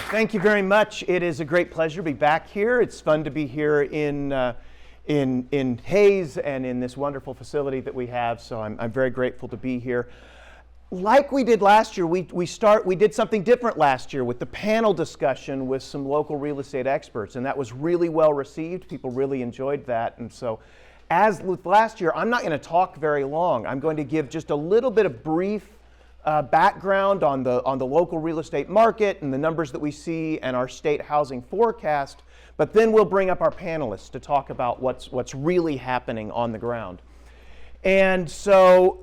Thank you very much. It is a great pleasure to be back here. It's fun to be here in Hayes and in this wonderful facility that we have, so I'm very grateful to be here. Like we did last year, we did something different last year with the panel discussion with some local real estate experts, and that was really well received. People really enjoyed that, and so as with last year, I'm not going to talk very long. I'm going to give just a little bit of brief background on the local real estate market and the numbers that we see and our state housing forecast, but then we'll bring up our panelists to talk about what's really happening on the ground. And so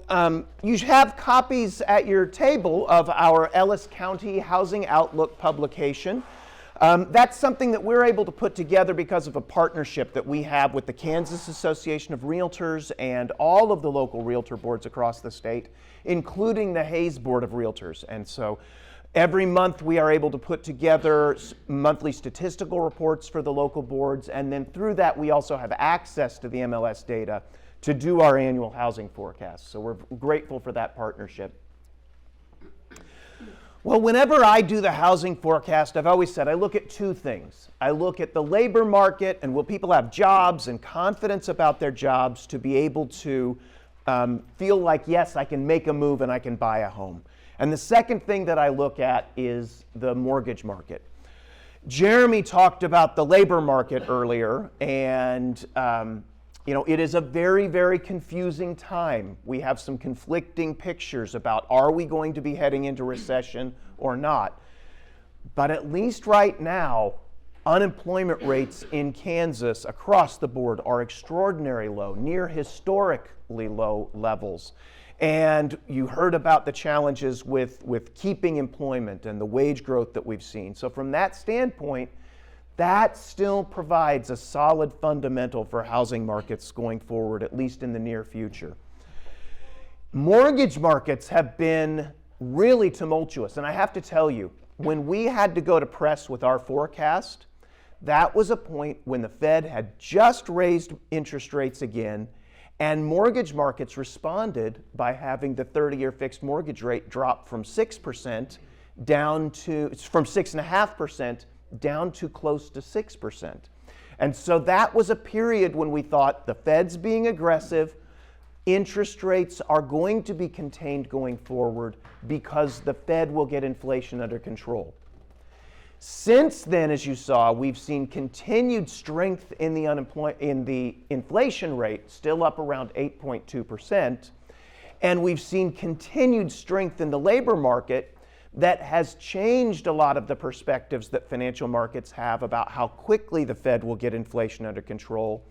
you have copies at your table of our Ellis County Housing Outlook publication. That's something that we're able to put together because of a partnership that we have with the Kansas Association of Realtors and all of the local realtor boards across the state, including the Hayes Board of Realtors. And so every month we are able to put together monthly statistical reports for the local boards, and then through that we also have access to the MLS data to do our annual housing forecast. So we're grateful for that partnership. Well, whenever I do the housing forecast, I've always said I look at two things. I look at the labor market and will people have jobs and confidence about their jobs to be able to feel like, yes, I can make a move and I can buy a home. And the second thing that I look at is the mortgage market. Jeremy talked about the labor market earlier, and it is a very, very confusing time. We have some conflicting pictures about, are we going to be heading into recession or not? But at least right now, unemployment rates in Kansas across the board are extraordinarily low, near historically low levels. And you heard about the challenges with keeping employment and the wage growth that we've seen. So from that standpoint, that still provides a solid fundamental for housing markets going forward, at least in the near future. Mortgage markets have been really tumultuous, and I have to tell you, when we had to go to press with our forecast, that was a point when the Fed had just raised interest rates again, and mortgage markets responded by having the 30-year fixed mortgage rate drop from 6% down to, from 6.5% down to close to 6%. And so that was a period when we thought the Fed's being aggressive, interest rates are going to be contained going forward because the Fed will get inflation under control. Since then, as you saw, we've seen continued strength in the inflation rate, still up around 8.2%, and we've seen continued strength in the labor market that has changed a lot of the perspectives that financial markets have about how quickly the Fed will get inflation under control.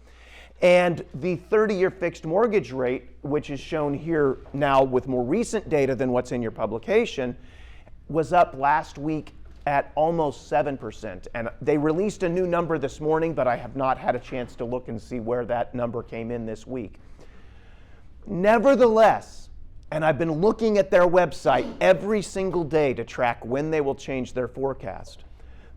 And the 30-year fixed mortgage rate, which is shown here now with more recent data than what's in your publication, was up last week at almost 7%. And they released a new number this morning, but I have not had a chance to look and see where that number came in this week. Nevertheless, and I've been looking at their website every single day to track when they will change their forecast,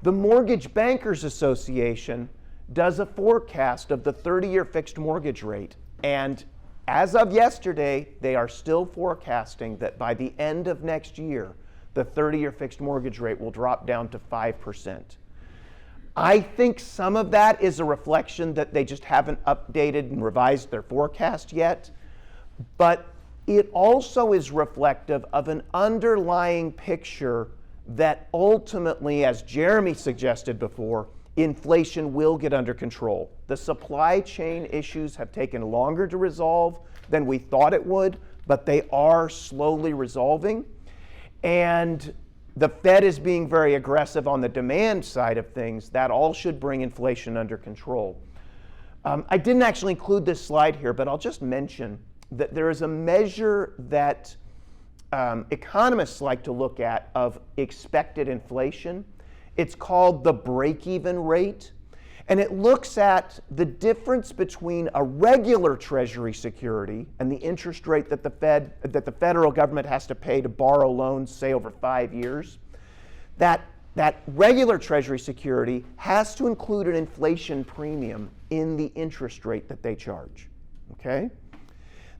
the Mortgage Bankers Association does a forecast of the 30-year fixed mortgage rate. And as of yesterday, they are still forecasting that by the end of next year, the 30-year fixed mortgage rate will drop down to 5%. I think some of that is a reflection that they just haven't updated and revised their forecast yet, but it also is reflective of an underlying picture that ultimately, as Jeremy suggested before, inflation will get under control. The supply chain issues have taken longer to resolve than we thought it would, but they are slowly resolving. And the Fed is being very aggressive on the demand side of things. That all should bring inflation under control. I didn't actually include this slide here, but I'll just mention that there is a measure that economists like to look at of expected inflation. It's called the break-even rate, and it looks at the difference between a regular Treasury security and the interest rate that the federal government has to pay to borrow loans, say over 5 years. That regular Treasury security has to include an inflation premium in the interest rate that they charge. Okay?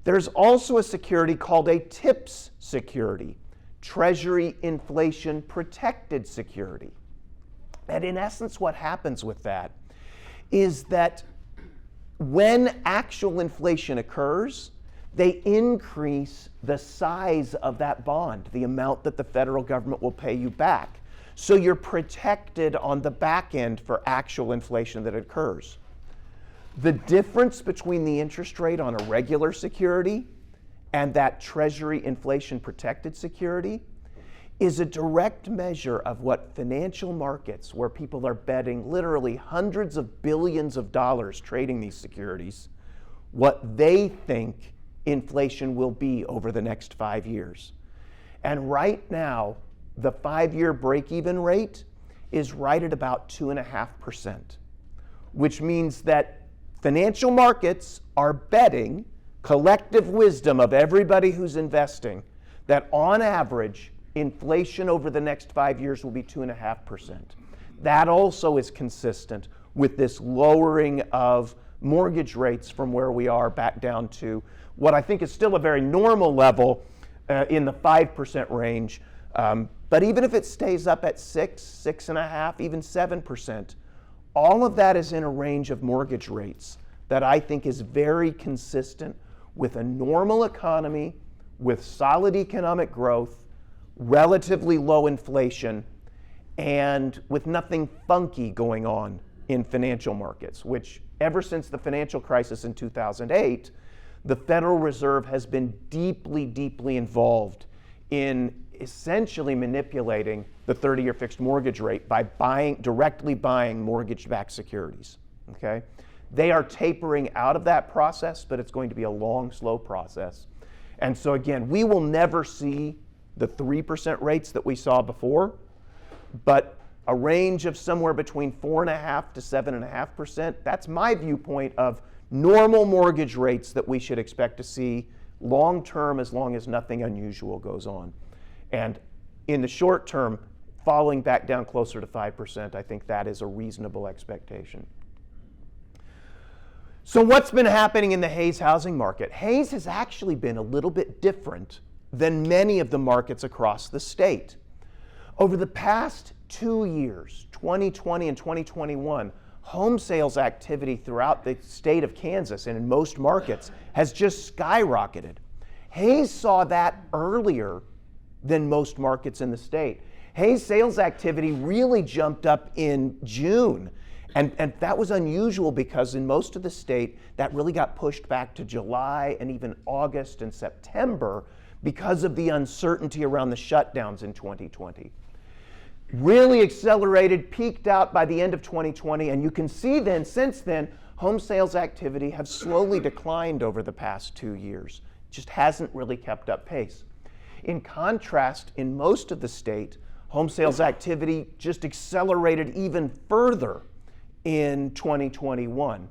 There's also a security called a TIPS security, Treasury Inflation Protected Security. And in essence, what happens with that is that when actual inflation occurs, they increase the size of that bond, the amount that the federal government will pay you back. So you're protected on the back end for actual inflation that occurs. The difference between the interest rate on a regular security and that Treasury inflation protected security is a direct measure of what financial markets, where people are betting literally hundreds of billions of dollars trading these securities, what they think inflation will be over the next 5 years. And right now, the 5-year break-even rate is right at about 2.5%, which means that financial markets are betting, collective wisdom of everybody who's investing, that on average, inflation over the next 5 years will be 2.5%. That also is consistent with this lowering of mortgage rates from where we are back down to what I think is still a very normal level in the 5% range. But even if it stays up at 6, 6.5, even 7%, all of that is in a range of mortgage rates that I think is very consistent with a normal economy, with solid economic growth, relatively low inflation, and with nothing funky going on in financial markets, which ever since the financial crisis in 2008, the Federal Reserve has been deeply, deeply involved in essentially manipulating the 30-year fixed mortgage rate by directly buying mortgage-backed securities, okay? They are tapering out of that process, but it's going to be a long, slow process. And so again, we will never see the 3% rates that we saw before, but a range of somewhere between 4.5% to 7.5%, that's my viewpoint of normal mortgage rates that we should expect to see long term, as long as nothing unusual goes on. And in the short term, falling back down closer to 5%, I think that is a reasonable expectation. So what's been happening in the Hayes housing market? Hayes has actually been a little bit different than many of the markets across the state. Over the past 2 years, 2020 and 2021, home sales activity throughout the state of Kansas and in most markets has just skyrocketed. Hayes saw that earlier than most markets in the state. Hayes sales activity really jumped up in June. And that was unusual because in most of the state, that really got pushed back to July and even August and September because of the uncertainty around the shutdowns in 2020. Really accelerated, peaked out by the end of 2020, and you can see then, since then, home sales activity have slowly declined over the past 2 years. Just hasn't really kept up pace. In contrast, in most of the state, home sales activity just accelerated even further in 2021.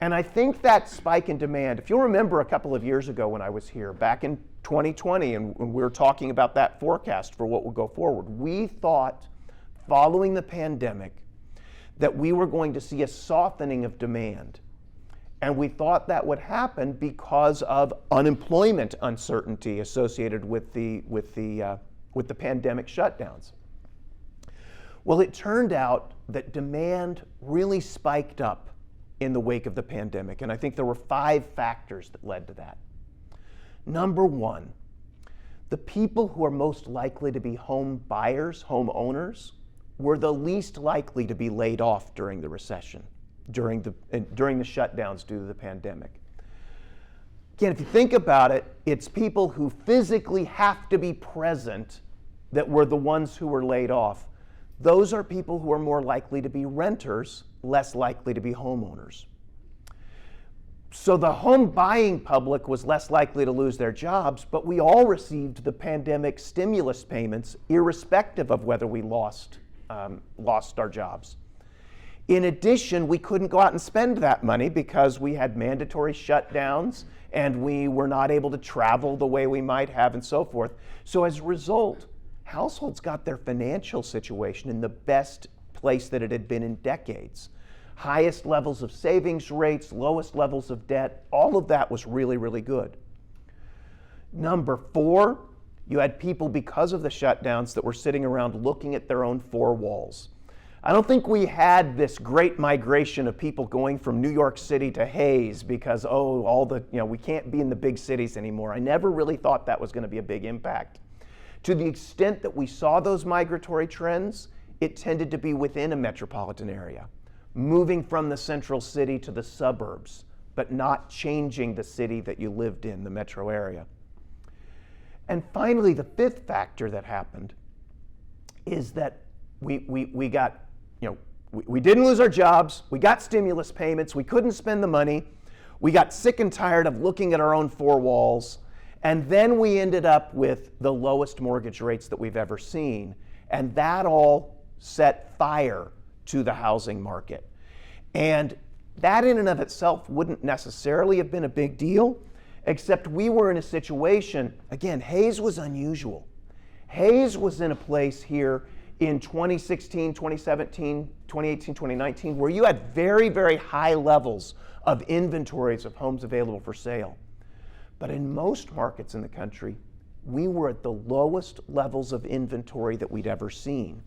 And I think that spike in demand, if you'll remember a couple of years ago when I was here, back in 2020, and we were talking about that forecast for what will go forward, we thought following the pandemic that we were going to see a softening of demand. And we thought that would happen because of unemployment uncertainty associated with the pandemic shutdowns. Well, it turned out that demand really spiked up in the wake of the pandemic, and I think there were 5 factors that led to that. Number 1, the people who are most likely to be home buyers, homeowners, were the least likely to be laid off during the recession, during the shutdowns due to the pandemic. Again, if you think about it, it's people who physically have to be present that were the ones who were laid off. Those are people who are more likely to be renters, less likely to be homeowners. So the home buying public was less likely to lose their jobs, but we all received the pandemic stimulus payments irrespective of whether we lost our jobs. In addition, we couldn't go out and spend that money because we had mandatory shutdowns and we were not able to travel the way we might have and so forth. So as a result, households got their financial situation in the best place that it had been in decades. Highest levels of savings rates, lowest levels of debt, all of that was really, really good. Number 4, you had people, because of the shutdowns, that were sitting around looking at their own 4 walls. I don't think we had this great migration of people going from New York City to Hayes because, we can't be in the big cities anymore. I never really thought that was going to be a big impact. To the extent that we saw those migratory trends, it tended to be within a metropolitan area, moving from the central city to the suburbs, but not changing the city that you lived in, the metro area. And finally, the fifth factor that happened is that we didn't lose our jobs, we got stimulus payments, we couldn't spend the money, we got sick and tired of looking at our own four walls, and then we ended up with the lowest mortgage rates that we've ever seen. And that all set fire to the housing market. And that in and of itself wouldn't necessarily have been a big deal, except we were in a situation, again, Hayes was unusual. Hayes was in a place here in 2016, 2017, 2018, 2019, where you had very, very high levels of inventories of homes available for sale. But in most markets in the country, we were at the lowest levels of inventory that we'd ever seen.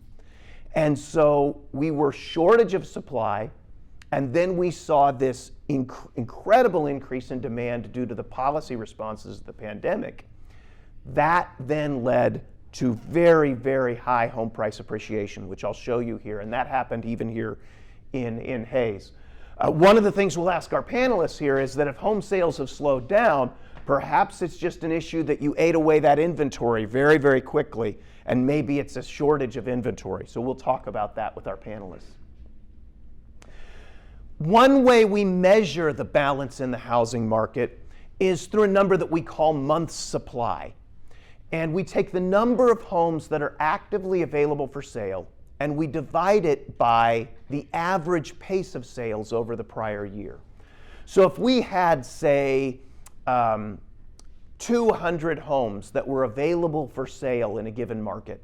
And so we were shortage of supply, and then we saw this incredible increase in demand due to the policy responses to the pandemic. That then led to very, very high home price appreciation, which I'll show you here, and that happened even here in Hayes. One of the things we'll ask our panelists here is that if home sales have slowed down, perhaps it's just an issue that you ate away that inventory very, very quickly, and maybe it's a shortage of inventory. So we'll talk about that with our panelists. One way we measure the balance in the housing market is through a number that we call months supply. And we take the number of homes that are actively available for sale, and we divide it by the average pace of sales over the prior year. So if we had, say, 200 homes that were available for sale in a given market,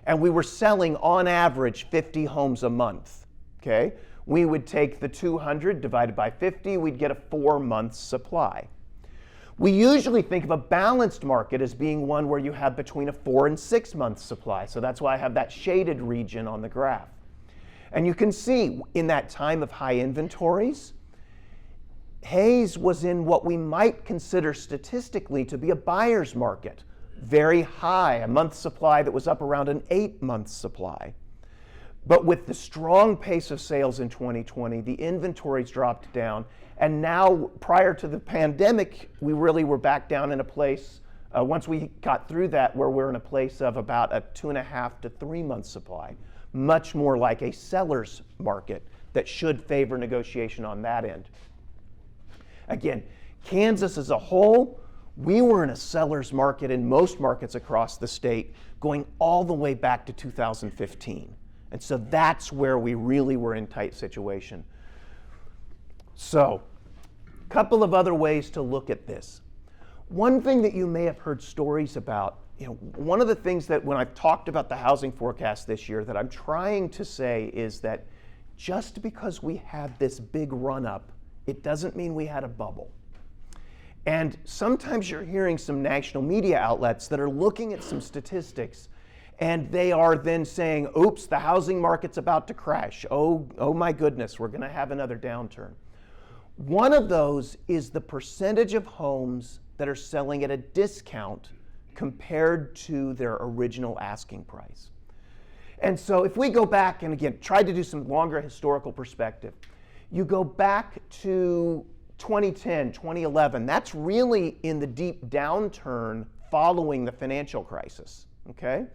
and we were selling on average 50 homes a month, okay? We would take the 200 divided by 50, we'd get a 4-month supply. We usually think of a balanced market as being one where you have between a 4 and 6 month supply. So that's why I have that shaded region on the graph. And you can see in that time of high inventories, Hayes was in what we might consider statistically to be a buyer's market. Very high, a month supply that was up around an 8-month supply. But with the strong pace of sales in 2020, the inventories dropped down. And now, prior to the pandemic, we really were back down in a place, once we got through that, where we're in a place of about a 2.5 to 3 month supply. Much more like a seller's market that should favor negotiation on that end. Again, Kansas as a whole, we were in a seller's market in most markets across the state, going all the way back to 2015. And so that's where we really were in tight situation. So, a couple of other ways to look at this. One thing that you may have heard stories about, one of the things that when I've talked about the housing forecast this year that I'm trying to say is that just because we had this big run up, it doesn't mean we had a bubble. And sometimes you're hearing some national media outlets that are looking at some statistics and they are then saying, oops, the housing market's about to crash. Oh my goodness, we're going to have another downturn. One of those is the percentage of homes that are selling at a discount compared to their original asking price. And so if we go back and again, try to do some longer historical perspective, you go back to 2010, 2011, that's really in the deep downturn following the financial crisis, okay?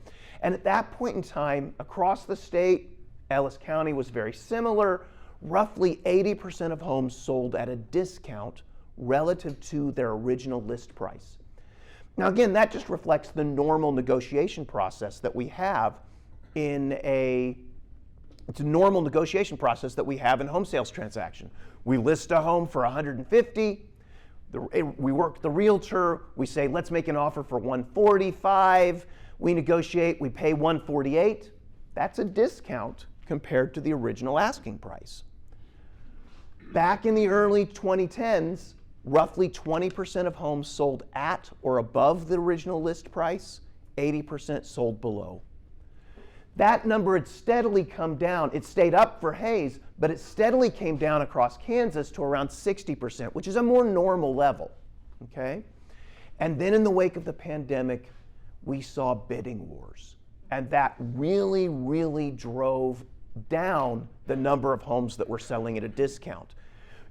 And at that point in time, across the state, Ellis County was very similar. Roughly 80% of homes sold at a discount relative to their original list price. Now again, that just reflects the normal negotiation process that we have it's a normal negotiation process that we have in home sales transaction. We list a home for $150, we work with the realtor, we say, let's make an offer for $145, we negotiate, we pay $148. That's a discount compared to the original asking price. Back in the early 2010s, roughly 20% of homes sold at or above the original list price, 80% sold below. That number had steadily come down. It stayed up for Hays, but it steadily came down across Kansas to around 60%, which is a more normal level, okay? And then in the wake of the pandemic, we saw bidding wars. And that really, really drove down the number of homes that were selling at a discount.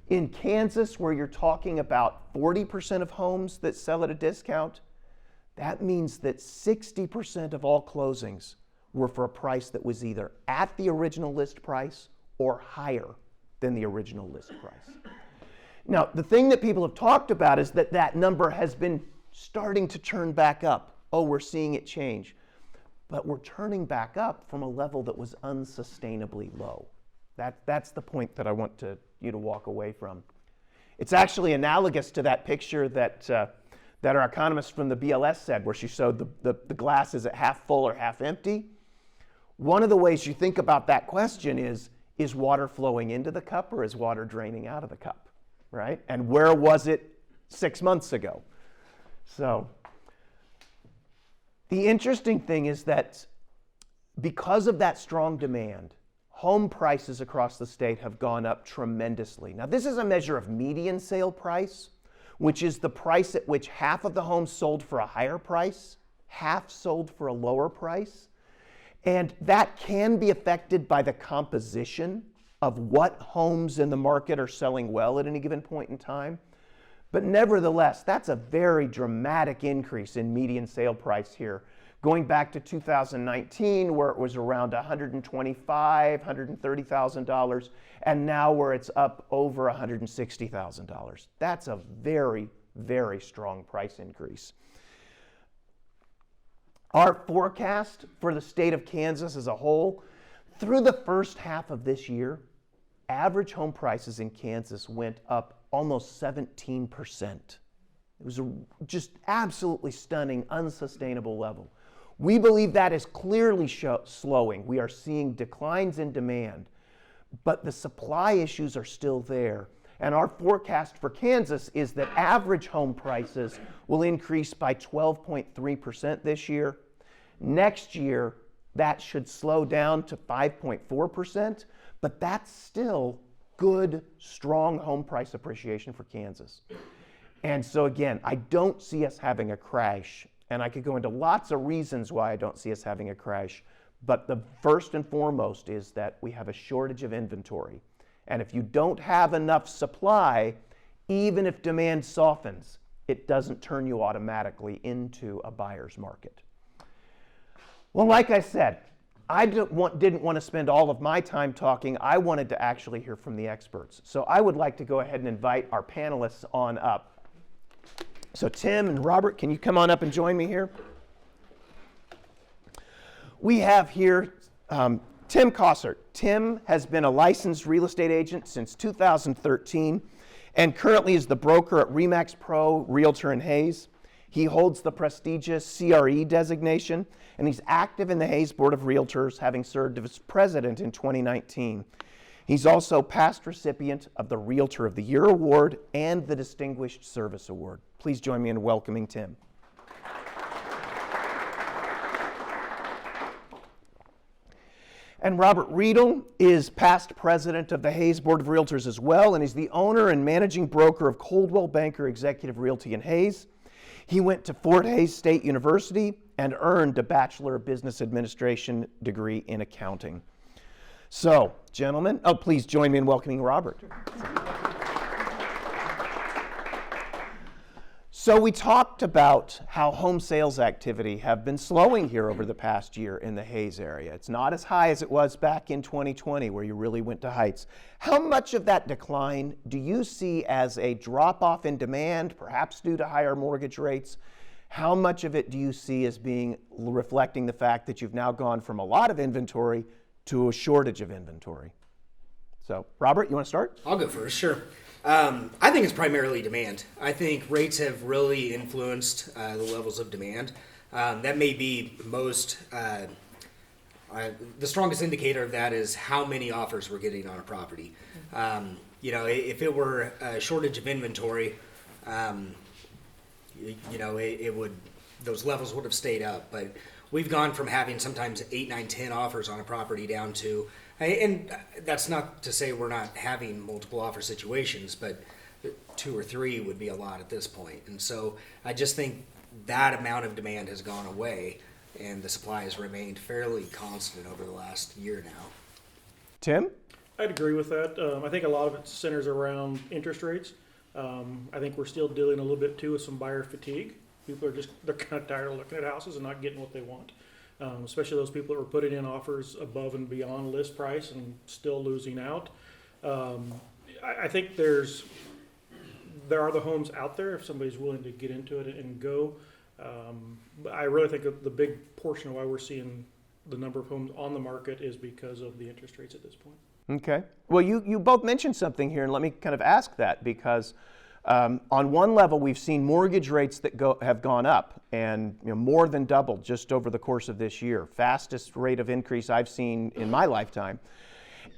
In Kansas, where you're talking about 40% of homes that sell at a discount, that means that 60% of all closings were for a price that was either at the original list price or higher than the original list price. Now, the thing that people have talked about is that that number has been starting to turn back up. Oh, we're seeing it change. But we're turning back up from a level that was unsustainably low. That's the point that I want you to walk away from. It's actually analogous to that picture that our economist from the BLS said, where she showed the glass is at half full or half empty. One of the ways you think about that question is water flowing into the cup or is water draining out of the cup, right? And where was it 6 months ago? So the interesting thing is that because of that strong demand, home prices across the state have gone up tremendously. Now, this is a measure of median sale price, which is the price at which half of the homes sold for a higher price, half sold for a lower price. And that can be affected by the composition of what homes in the market are selling well at any given point in time. But nevertheless, that's a very dramatic increase in median sale price here. Going back to 2019, where it was around $125,000, $130,000, and now where it's up over $160,000. That's a very, very strong price increase. Our forecast for the state of Kansas as a whole, through the first half of this year, average home prices in Kansas went up almost 17%. It was a just absolutely stunning, unsustainable level. We believe that is clearly slowing. We are seeing declines in demand, but the supply issues are still there. And our forecast for Kansas is that average home prices will increase by 12.3% this year. Next year, that should slow down to 5.4%, but that's still good, strong home price appreciation for Kansas. And so again, I don't see us having a crash, and I could go into lots of reasons why I don't see us having a crash, but the first and foremost is that we have a shortage of inventory. And if you don't have enough supply, even if demand softens, it doesn't turn you automatically into a buyer's market. Well, like I said, I didn't want to spend all of my time talking. I wanted to actually hear from the experts. So I would like to go ahead and invite our panelists on up. So Tim and Robert, can you come on up and join me here? We have here Tim Cossaart. Tim has been a licensed real estate agent since 2013 and currently is the broker at RE/MAX Pro Realtor in Hays. He holds the prestigious CRE designation, and he's active in the Hays Board of Realtors, having served as president in 2019. He's also past recipient of the Realtor of the Year Award and the Distinguished Service Award. Please join me in welcoming Tim. And Robert Readle is past president of the Hays Board of Realtors as well, and he's the owner and managing broker of Coldwell Banker Executive Realty in Hays. He went to Fort Hays State University and earned a Bachelor of Business Administration degree in accounting. So, gentlemen, please join me in welcoming Robert. So we talked about how home sales activity have been slowing here over the past year in the Hays area. It's not as high as it was back in 2020 where you really went to heights. How much of that decline do you see as a drop-off in demand, perhaps due to higher mortgage rates? How much of it do you see as being reflecting the fact that you've now gone from a lot of inventory to a shortage of inventory? So, Robert, you want to start? I'll go first, sure. I think it's primarily demand. I think rates have really influenced the levels of demand. That may be the strongest indicator of that is how many offers we're getting on a property. If it were a shortage of inventory, it would, those levels would have stayed up. But we've gone from having sometimes 8, 9, 10 offers on a property down to, and that's not to say we're not having multiple offer situations, but 2 or 3 would be a lot at this point. And so I just think that amount of demand has gone away, and the supply has remained fairly constant over the last year now. Tim? I'd agree with that. I think a lot of it centers around interest rates. I think we're still dealing a little bit too with some buyer fatigue. People are they're kind of tired of looking at houses and not getting what they want. Especially those people that were putting in offers above and beyond list price and still losing out. I think there are the homes out there if somebody's willing to get into it and go. But I really think the big portion of why we're seeing the number of homes on the market is because of the interest rates at this point. Okay. Well, you both mentioned something here, and let me kind of ask that, because on one level, we've seen mortgage rates that have gone up, and more than doubled just over the course of this year. Fastest rate of increase I've seen in my lifetime.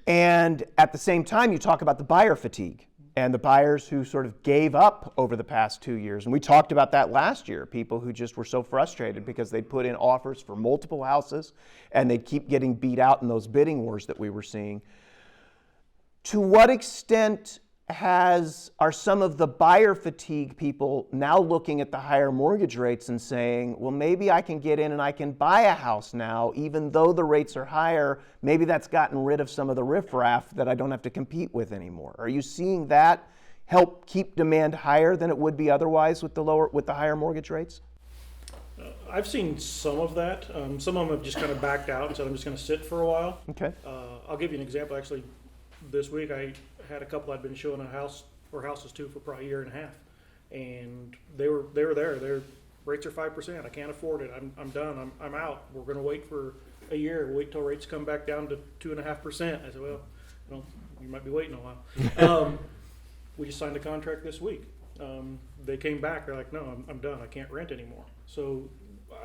And at the same time, you talk about the buyer fatigue and the buyers who sort of gave up over the past 2 years. And we talked about that last year, people who just were so frustrated because they'd put in offers for multiple houses and they'd keep getting beat out in those bidding wars that we were seeing. To what extent are some of the buyer fatigue people now looking at the higher mortgage rates and saying, well, maybe I can get in and I can buy a house now, even though the rates are higher? Maybe that's gotten rid of some of the riffraff that I don't have to compete with anymore. Are you seeing that help keep demand higher than it would be otherwise with the higher mortgage rates? I've seen some of that. Some of them have just kind of backed out and said, I'm just going to sit for a while. Okay. I'll give you an example. Actually, this week I had a couple I'd been showing a house or houses to for probably a year and a half, and they were there. Their rates are 5%. I can't afford it. I'm done. I'm out. We're going to wait for a year. We'll wait till rates come back down to 2.5%. I said, well, you might be waiting a while. We just signed a contract this week. They came back. They're like, no, I'm done. I can't rent anymore. So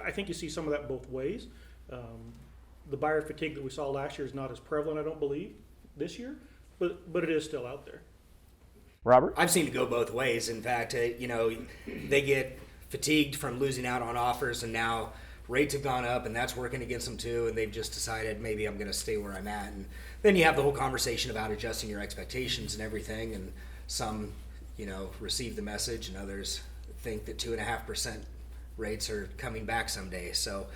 I think you see some of that both ways. The buyer fatigue that we saw last year is not as prevalent, I don't believe, this year, but it is still out there. Robert? I've seen it go both ways. In fact, they get fatigued from losing out on offers, and now rates have gone up, and that's working against them too, and they've just decided maybe I'm going to stay where I'm at. And then you have the whole conversation about adjusting your expectations and everything, and some, receive the message, and others think that 2.5% rates are coming back someday. So,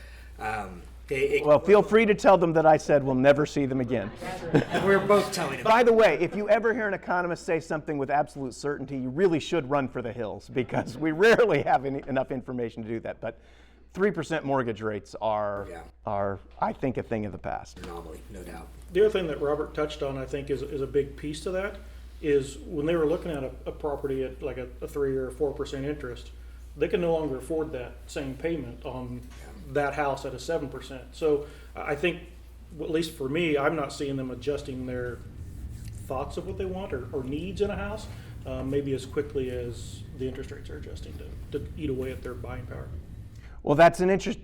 well, feel free to tell them that I said we'll never see them again. We're both telling them. By the way, if you ever hear an economist say something with absolute certainty, you really should run for the hills, because we rarely have enough information to do that. But 3% mortgage rates are, I think, a thing of the past. Anomaly, no doubt. The other thing that Robert touched on, I think, is a big piece to that, is when they were looking at a property at like a 3 or 4% interest, they can no longer afford that same payment on that house at a 7%. So I think, at least for me, I'm not seeing them adjusting their thoughts of what they want or needs in a house, maybe as quickly as the interest rates are adjusting to eat away at their buying power. Well,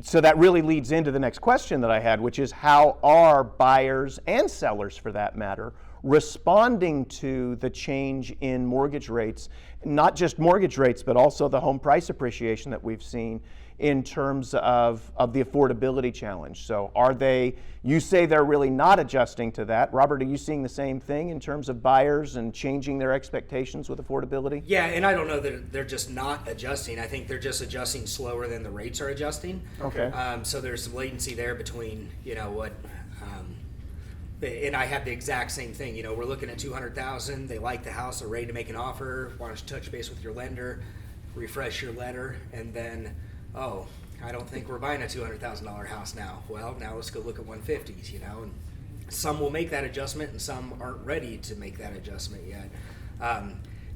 so that really leads into the next question that I had, which is, how are buyers and sellers, for that matter, responding to the change in mortgage rates, not just mortgage rates, but also the home price appreciation that we've seen in terms of the affordability challenge? So you say they're really not adjusting to that. Robert, are you seeing the same thing in terms of buyers and changing their expectations with affordability? Yeah, and I don't know that they're just not adjusting. I think they're just adjusting slower than the rates are adjusting. Okay. So there's some latency there between, what, and I have the exact same thing. We're looking at $200,000. They like the house. They're ready to make an offer. Why don't you touch base with your lender, refresh your letter, and then, oh, I don't think we're buying a $200,000 house now. Well, now let's go look at 150s, and some will make that adjustment and some aren't ready to make that adjustment yet.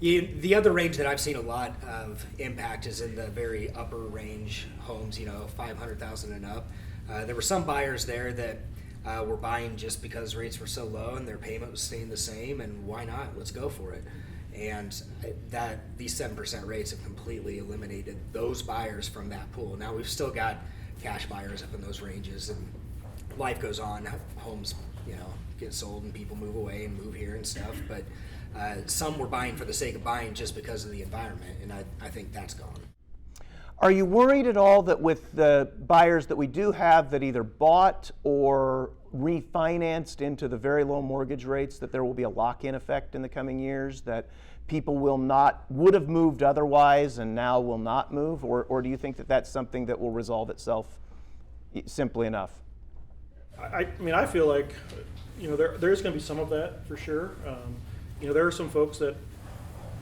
The other range that I've seen a lot of impact is in the very upper range homes, $500,000 and up. There were some buyers there that were buying just because rates were so low and their payment was staying the same, and why not? Let's go for it. And these 7% rates have completely eliminated those buyers from that pool. Now we've still got cash buyers up in those ranges, and life goes on. Homes, get sold and people move away and move here and stuff. But some were buying for the sake of buying just because of the environment, and I think that's gone. Are you worried at all that with the buyers that we do have that either bought or refinanced into the very low mortgage rates, that there will be a lock-in effect in the coming years, that people would have moved otherwise and now will not move? Or do you think that that's something that will resolve itself simply enough? I mean, I feel like, there's going to be some of that for sure. There are some folks that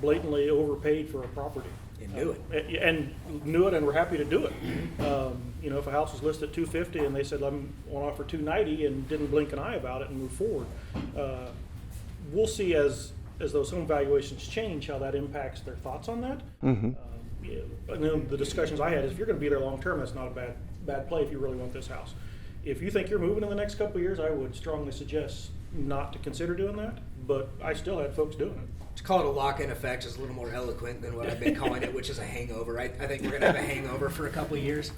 blatantly overpaid for a property. And knew it. And were happy to do it. If a house was listed at $250 and they said, I want to offer $290 and didn't blink an eye about it and move forward. We'll see as those home valuations change how that impacts their thoughts on that. And then the discussions I had is if you're going to be there long term, that's not a bad play if you really want this house. If you think you're moving in the next couple of years, I would strongly suggest not to consider doing that, but I still had folks doing it. To call it a lock-in effect is a little more eloquent than what I've been calling it, which is a hangover. I think we're going to have a hangover for a couple of years.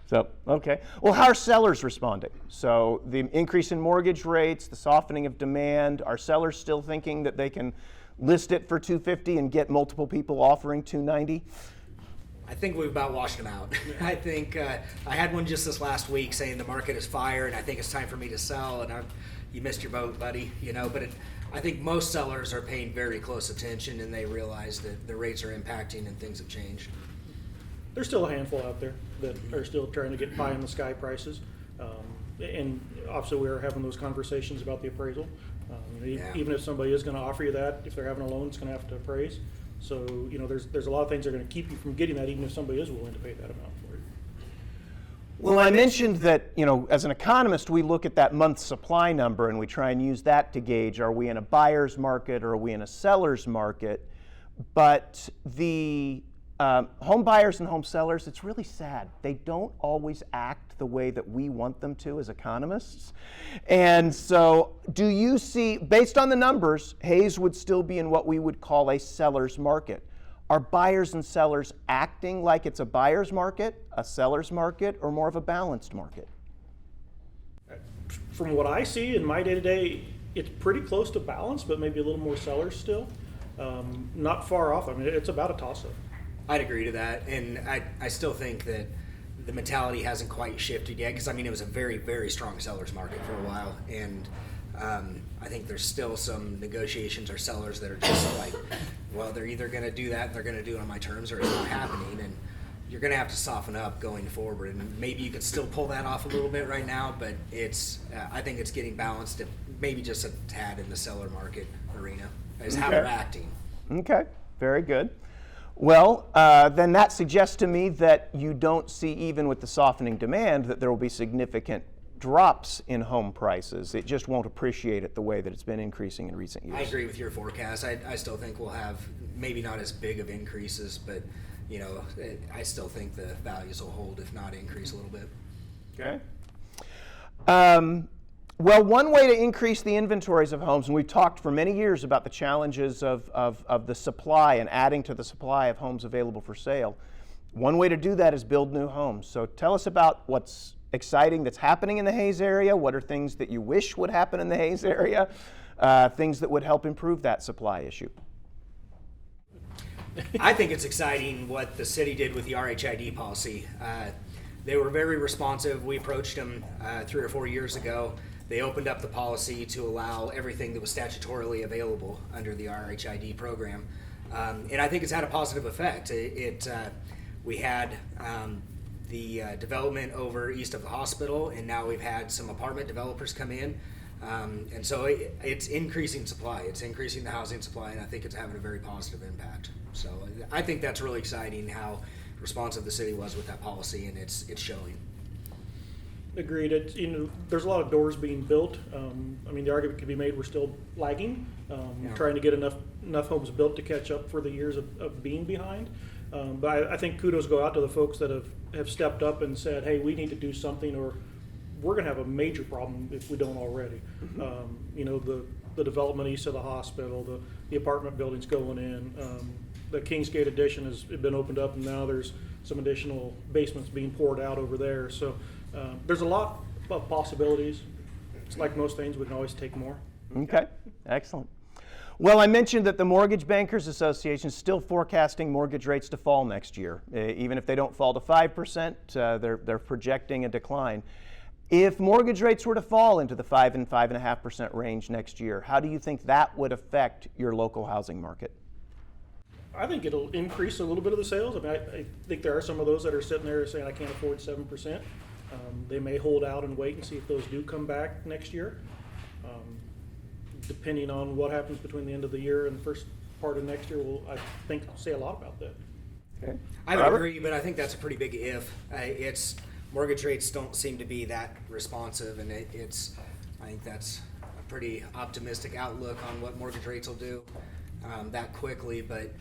So, okay. Well, how are sellers responding? So the increase in mortgage rates, the softening of demand, are sellers still thinking that they can list it for $250 and get multiple people offering $290? I think we've about washed them out. I think I had one just this last week saying the market is fire and I think it's time for me to sell, and you missed your boat, buddy. But I think most sellers are paying very close attention and they realize that the rates are impacting and things have changed. There's still a handful out there that are still trying to get pie in the sky prices. And obviously we're having those conversations about the appraisal. Even if somebody is going to offer you that, if they're having a loan, it's going to have to appraise. So, there's a lot of things that are going to keep you from getting that, even if somebody is willing to pay that amount for it. Well, I mentioned that, as an economist, we look at that month's supply number and we try and use that to gauge, are we in a buyer's market or are we in a seller's market? But the home buyers and home sellers, it's really sad. They don't always act the way that we want them to as economists. And so do you see, based on the numbers, Hayes would still be in what we would call a seller's market. Are buyers and sellers acting like it's a buyer's market, a seller's market, or more of a balanced market? From what I see in my day-to-day, it's pretty close to balance, but maybe a little more sellers still. Not far off. I mean, it's about a toss-up. I'd agree to that, and I still think that the mentality hasn't quite shifted yet, because it was a very, very strong seller's market for a while, and I think there's still some negotiations or sellers that are just like, well, they're either going to do that and they're going to do it on my terms, or it's not happening, and you're going to have to soften up going forward, and maybe you could still pull that off a little bit right now, but I think it's getting balanced, maybe just a tad in the seller market arena, is how they're acting. Okay, very good. Well, then that suggests to me that you don't see, even with the softening demand, that there will be significant drops in home prices. It just won't appreciate it the way that it's been increasing in recent years. I agree with your forecast. I still think we'll have maybe not as big of increases, but I still think the values will hold, if not increase a little bit. Okay. Well, one way to increase the inventories of homes, and we've talked for many years about the challenges of the supply and adding to the supply of homes available for sale. One way to do that is build new homes. So tell us about what's exciting that's happening in the Hayes area. What are things that you wish would happen in the Hayes area? Things that would help improve that supply issue. I think it's exciting what the city did with the RHID policy. They were very responsive. We approached them 3 or 4 years ago. They opened up the policy to allow everything that was statutorily available under the RHID program. And I think it's had a positive effect. We had the development over east of the hospital, and now we've had some apartment developers come in. And so it's increasing supply. It's increasing the housing supply, and I think it's having a very positive impact. So I think that's really exciting how responsive the city was with that policy, and it's showing. Agreed. There's a lot of doors being built. The argument could be made we're still lagging, trying to get enough homes built to catch up for the years of being behind. But I think kudos go out to the folks that have stepped up and said, hey, we need to do something, or we're going to have a major problem if we don't already. The development east of the hospital, the apartment buildings going in, the Kingsgate addition has been opened up, and now there's some additional basements being poured out over there. So there's a lot of possibilities. It's like most things, we can always take more. Okay, excellent. Well, I mentioned that the Mortgage Bankers Association is still forecasting mortgage rates to fall next year. Even if they don't fall to 5%, they're projecting a decline. If mortgage rates were to fall into the 5 and 5.5% range next year, how do you think that would affect your local housing market? I think it'll increase a little bit of the sales. I mean, I think there are some of those that are sitting there saying, I can't afford 7%. They may hold out and wait and see if those do come back next year. Depending on what happens between the end of the year and the first part of next year, will, I think, say a lot about that. Okay. I would agree, but I think that's a pretty big if. It's mortgage rates don't seem to be that responsive, and I think that's a pretty optimistic outlook on what mortgage rates will do that quickly. But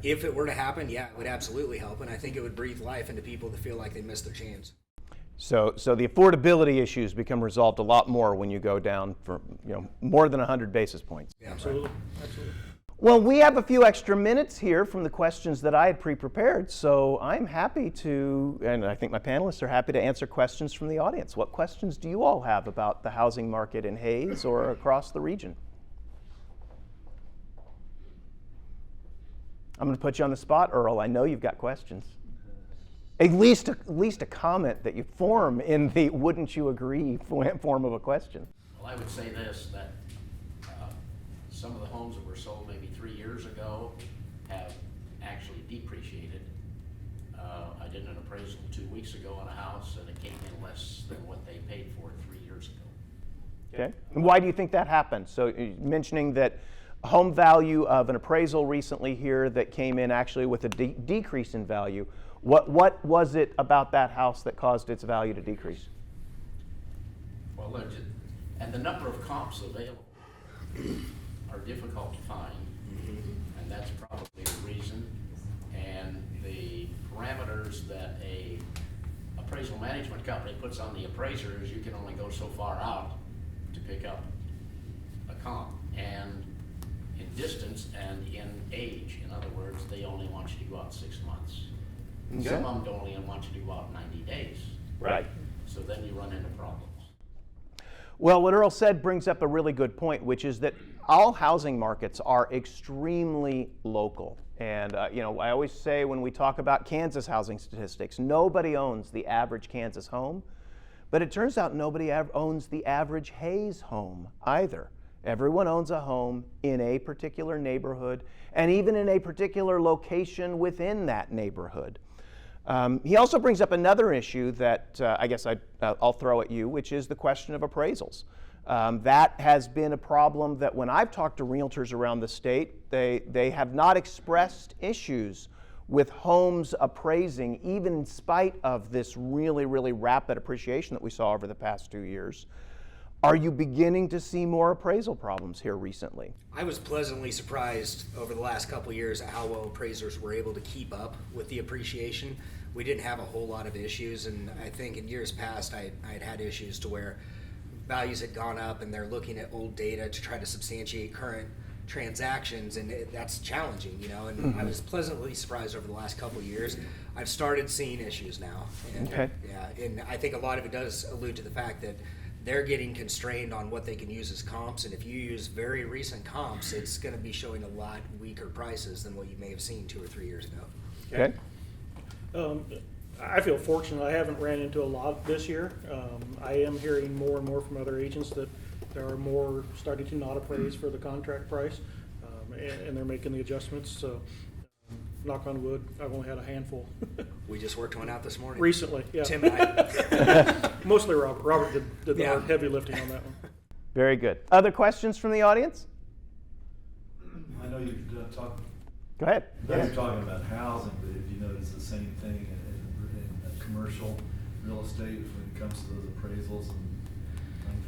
if it were to happen, yeah, it would absolutely help, and I think it would breathe life into people that feel like they missed their chance. So the affordability issues become resolved a lot more when you go down for more than 100 basis points. Yeah, Absolutely, absolutely. Well, we have a few extra minutes here from the questions that I had pre-prepared, so I'm happy to, and I think my panelists are happy to answer questions from the audience. What questions do you all have about the housing market in Hayes or across the region? I'm going to put you on the spot, Earl. I know you've got questions. At least a comment that you form in the "wouldn't you agree" form of a question. Well, I would say this, that some of the homes that were sold maybe 3 years ago have actually depreciated. I did an appraisal 2 weeks ago on a house, and it came in less than what they paid for it 3 years ago. Okay. And why do you think that happened? So mentioning that home value of an appraisal recently here that came in actually with a decrease in value. What was it about that house that caused its value to decrease? Well, and the number of comps available are difficult to find, and that's probably the reason. And the parameters that a appraisal management company puts on the appraisers, you can only go so far out to pick up a comp. And in distance and in age, in other words, they only want you to go out 6 months. Okay. Some of them don't even want you to go out 90 days. Right. So then you run into problems. Well, what Earl said brings up a really good point, which is that all housing markets are extremely local. And I always say when we talk about Kansas housing statistics, nobody owns the average Kansas home, but it turns out nobody owns the average Hayes home either. Everyone owns a home in a particular neighborhood and even in a particular location within that neighborhood. He also brings up another issue that I guess I'll throw at you, which is the question of appraisals. That has been a problem that when I've talked to realtors around the state, they have not expressed issues with homes appraising, even in spite of this really, really rapid appreciation that we saw over the past 2 years. Are you beginning to see more appraisal problems here recently? I was pleasantly surprised over the last couple of years at how well appraisers were able to keep up with the appreciation. We didn't have a whole lot of issues, and I think in years past I had issues to where values had gone up and they're looking at old data to try to substantiate current transactions, and that's challenging, and I was pleasantly surprised over the last couple of years. I've started seeing issues now. And, Okay. Yeah, and I think a lot of it does allude to the fact that they're getting constrained on what they can use as comps, and if you use very recent comps, it's going to be showing a lot weaker prices than what you may have seen 2 or 3 years ago. Okay. I feel fortunate. I haven't ran into a lot this year. I am hearing more and more from other agents that there are more starting to not appraise for the contract price, and they're making the adjustments. So, knock on wood, I've only had a handful. We just worked one out this morning. Recently, yeah. Tim and I. Mostly Robert. Robert did the Yeah. heavy lifting on that one. Very good. Other questions from the audience? I know you've talked. Go ahead. You're talking about housing, but if you notice the same thing in commercial real estate when it comes to those appraisals and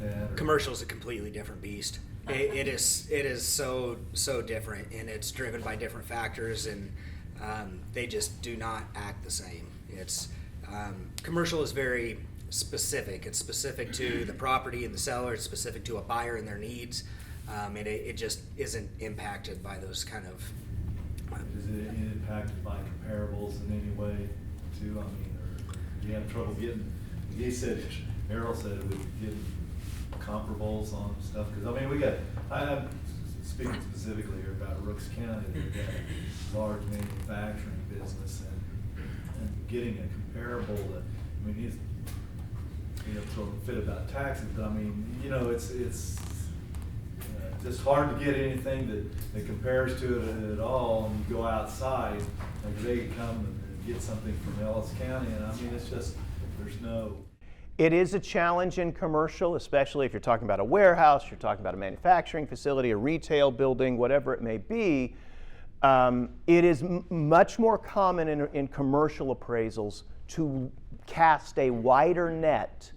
like that? Or? Commercial is a completely different beast. It is so different, and it's driven by different factors, and they just do not act the same. It's commercial is very specific. It's specific to the property and the seller. It's specific to a buyer and their needs, and it just isn't impacted by those kind of. Is it impacted by comparables in any way, too? I mean, or do you have trouble getting? Errol said we get comparables on stuff because I mean I speaking specifically here about Rooks County, they've got a large manufacturing business, and getting a comparable to, I mean, he's, throwing a fit about taxes, but I mean, it's just hard to get anything that compares to it at all, and you go outside, like they can come and get something from Ellis County, and I mean, it's just, there's no. It is a challenge in commercial, especially if you're talking about a warehouse, you're talking about a manufacturing facility, a retail building, whatever it may be. It is much more common in commercial appraisals to cast a wider net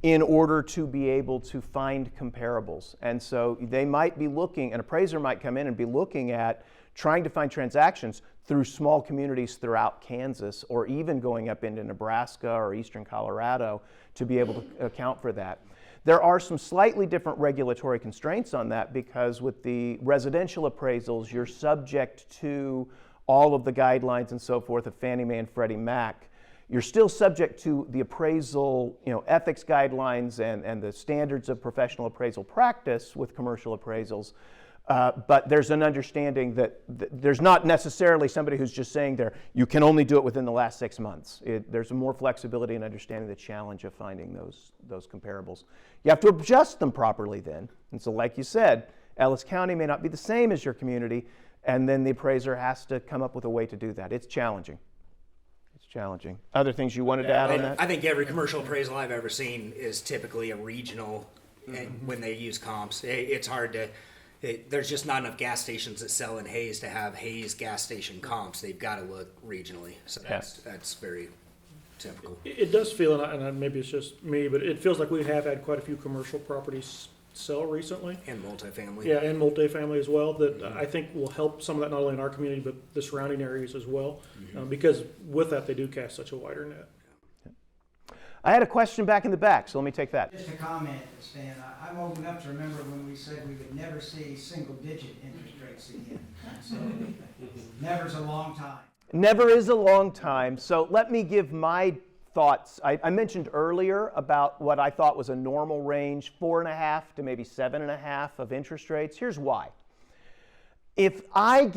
in order to be able to find comparables. And so they might be looking, an appraiser might come in and be looking at trying to find transactions through small communities throughout Kansas, or even going up into Nebraska or eastern Colorado to be able to account for that. There are some slightly different regulatory constraints on that, because with the residential appraisals, you're subject to all of the guidelines and so forth of Fannie Mae and Freddie Mac. You're still subject to the appraisal, ethics guidelines and the standards of professional appraisal practice with commercial appraisals. But there's an understanding that there's not necessarily somebody who's just saying there, you can only do it within the last 6 months. There's more flexibility in understanding the challenge of finding those comparables. You have to adjust them properly then. And so like you said, Ellis County may not be the same as your community, and then the appraiser has to come up with a way to do that. It's challenging. Challenging. Other things you wanted to add on that? I think every commercial appraisal I've ever seen is typically a regional, and when they use comps. It's hard to, there's just not enough gas stations that sell in Hayes to have Hayes gas station comps. They've got to look regionally. So that's very typical. It does feel, and maybe it's just me, but it feels like we have had quite a few commercial properties sell recently. And multifamily. Yeah, and multifamily as well, that I think will help some of that, not only in our community, but the surrounding areas as well. Because with that, they do cast such a wider net. I had a question back in the back, so let me take that. Just a comment, Stan. I'm old enough to remember when we said we would never see single-digit interest rates again. So never's a long time. Never is a long time. So let me give my thoughts. I mentioned earlier about what I thought was a normal range, 4.5 to maybe 7.5 of interest rates. Here's why. If I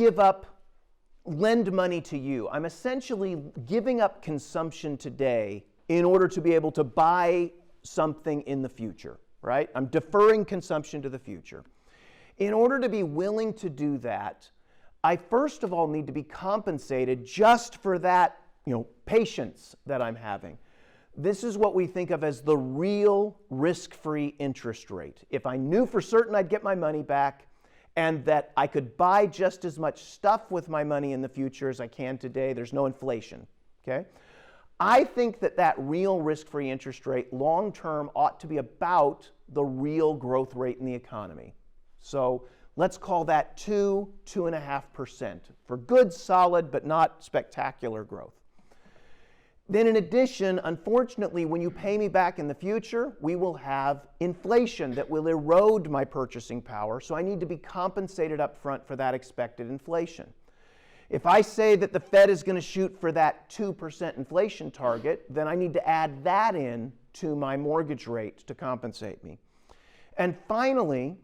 lend money to you, I'm essentially giving up consumption today in order to be able to buy something in the future, right? I'm deferring consumption to the future. In order to be willing to do that, I first of all need to be compensated just for that patience that I'm having. This is what we think of as the real risk-free interest rate. If I knew for certain I'd get my money back and that I could buy just as much stuff with my money in the future as I can today, there's no inflation, okay? I think that real risk-free interest rate long-term ought to be about the real growth rate in the economy. So let's call that 2.5% for good, solid, but not spectacular growth. Then in addition, unfortunately, when you pay me back in the future, we will have inflation that will erode my purchasing power, so I need to be compensated up front for that expected inflation. If I say that the Fed is going to shoot for that 2% inflation target, then I need to add that in to my mortgage rate to compensate me. And finally,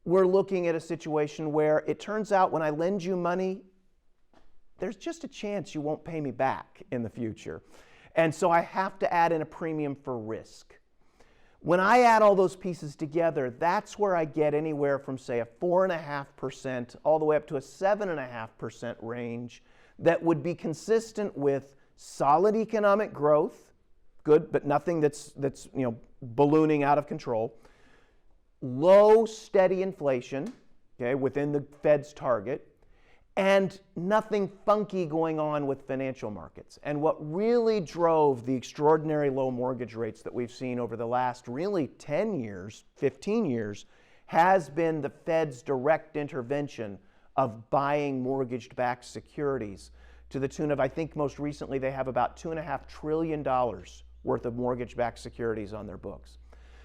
we're looking at a situation where it turns out when I lend you money, there's just a chance you won't pay me back in the future. And so I have to add in a premium for risk. When I add all those pieces together, that's where I get anywhere from, say, a 4.5% all the way up to a 7.5% range that would be consistent with solid economic growth, good, but nothing that's ballooning out of control, low, steady inflation, okay, within the Fed's target, and nothing funky going on with financial markets. And what really drove the extraordinary low mortgage rates that we've seen over the last really 10 years, 15 years, has been the Fed's direct intervention of buying mortgage-backed securities to the tune of, I think most recently they have about $2.5 trillion worth of mortgage-backed securities on their books.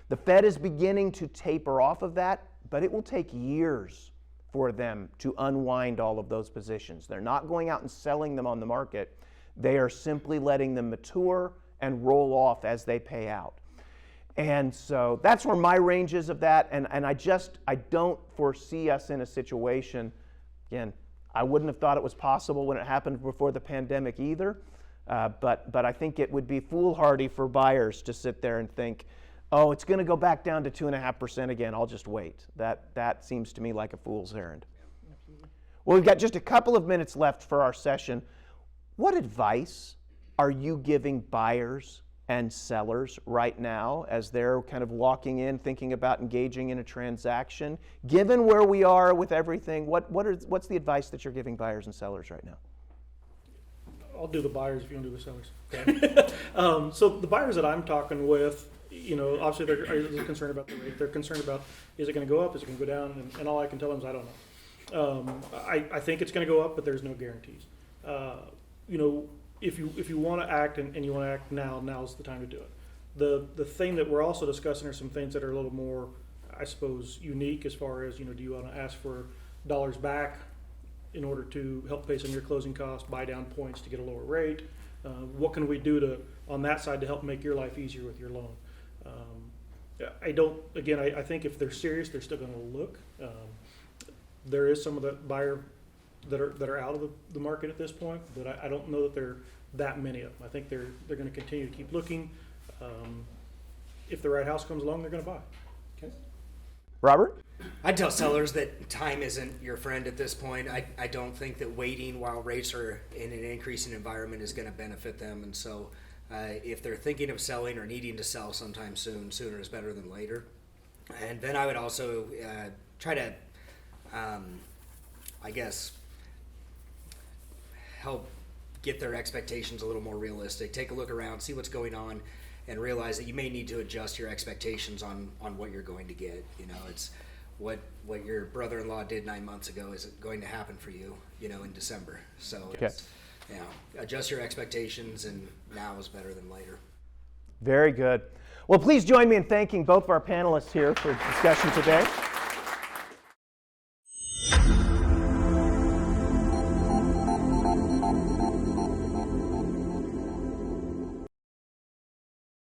The Fed is beginning to taper off of that, but it will take years for them to unwind all of those positions. They're not going out and selling them on the market. They are simply letting them mature and roll off as they pay out. And so that's where my range is of that, and I don't foresee us in a situation, again, I wouldn't have thought it was possible when it happened before the pandemic either, but I think it would be foolhardy for buyers to sit there and think, oh, it's going to go back down to 2.5% again, I'll just wait. That seems to me like a fool's errand. Well, we've got just a couple of minutes left for our session. What advice are you giving buyers and sellers right now as they're kind of walking in, thinking about engaging in a transaction? Given where we are with everything, what's the advice that you're giving buyers and sellers right now? I'll do the buyers if you want to do the sellers. Okay. So the buyers that I'm talking with, obviously they're concerned about the rate. They're concerned about, is it going to go up? Is it going to go down? And all I can tell them is I don't know. I think it's going to go up, but there's no guarantees. If you want to act and you want to act now, now's the time to do it. The thing that we're also discussing are some things that are a little more, I suppose, unique as far as, do you want to ask for dollars back in order to help pay some of your closing costs, buy down points to get a lower rate? What can we do on that side to help make your life easier with your loan? I think if they're serious, they're still going to look. There is some of the buyer that are out of the market at this point, but I don't know that there are that many of them. I think they're going to continue to keep looking. If the right house comes along, they're going to buy. Okay. Robert? I'd tell sellers that time isn't your friend at this point. I don't think that waiting while rates are in an increasing environment is going to benefit them. And so if they're thinking of selling or needing to sell sometime soon, sooner is better than later. And then I would also try to, help get their expectations a little more realistic. Take a look around, see what's going on, and realize that you may need to adjust your expectations on what you're going to get. It's what your brother-in-law did 9 months ago isn't going to happen for you, in December. So Okay. Adjust your expectations, and now is better than later. Very good. Well, please join me in thanking both of our panelists here for the discussion today.